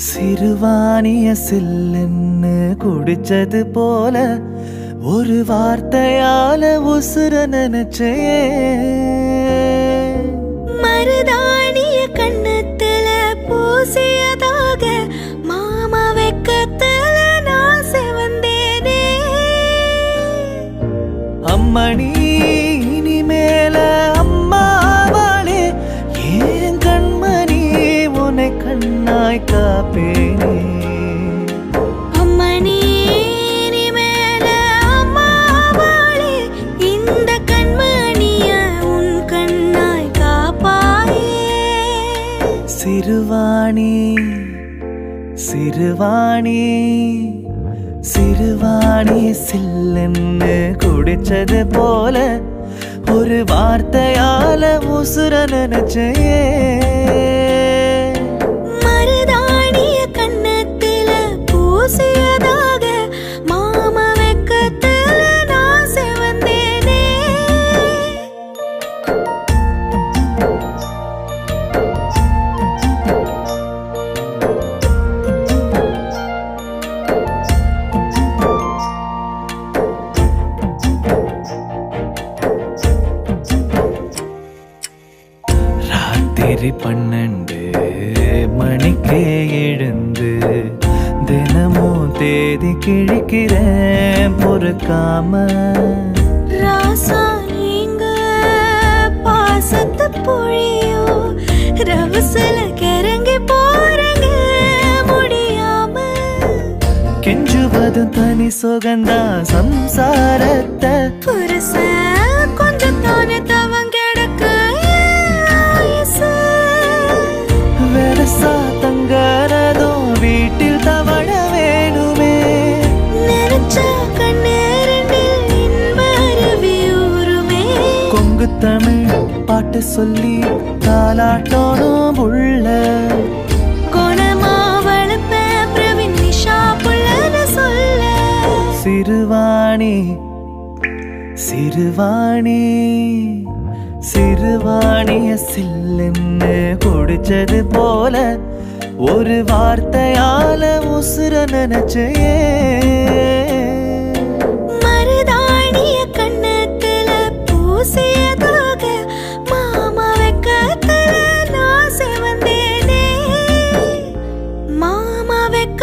சிறுவாணிய சில்லுன்னு குடிச்சது போல ஒரு வார்த்தையால உசுர நினைச்சே மருதாணிய கண்ணத்துல பூசியதாக மாமா வெக்கத்துல நான் செவந்தேனே அம்மணி இனிமேல அம்மாவாளே ஏன் கண்மணி உன்னை கண்ணாய் காப்பேனே அம்மணி இனிமேல அம்மாவாளே இந்த கண்மணிய உன் கண்ணாய் காப்பாயே சிறுவாணி சிறுவாணி சிறுவாணி சில்லுன்னு குடிச்சது போல ஒரு வார்த்தையால உசுர நினைச்சே மருதாணிய கண்ணத்துல பூசியதாக மாமா வெக்கத்துல நான் செவந்தேனே ராத்திரி 12 மணிக்கே எழுந்து தினமும் தேதி கிழிக்கிறேன் பொறுக்காம ராசா நீங்க பாசத்து பொழியோ ரவசல கிறங்கி போறங்க முடியா அது தனி சுகந்தா சம்சாரத்தை புருஷ கொஞ்சம் தானே தவங்கெடுக்க வெரசா தங்கறதோ வீட்டில் தவழ வேணுமே நினைச்ச கண்ணேரண்டில் இன்ப அருவி ஊருமே கொங்கு தமிழ் பாட்டு சொல்லி தாலாட்டோனும் உள்ள குணமா வளர்ப்ப பிரவீன் நிஷா புள்ளன்னு சொல்ல சிறுவாணி சிறுவாணி சிறுவாணிய சில்லுன்னு குடிச்சது போல ஒரு வார்த்தையால உசுர நினைச்சே மருதாணிய கண்ணத்துல பூசியதாக மாமா வெக்கத்துல நான் செவந்தேனே மாமா வெக்க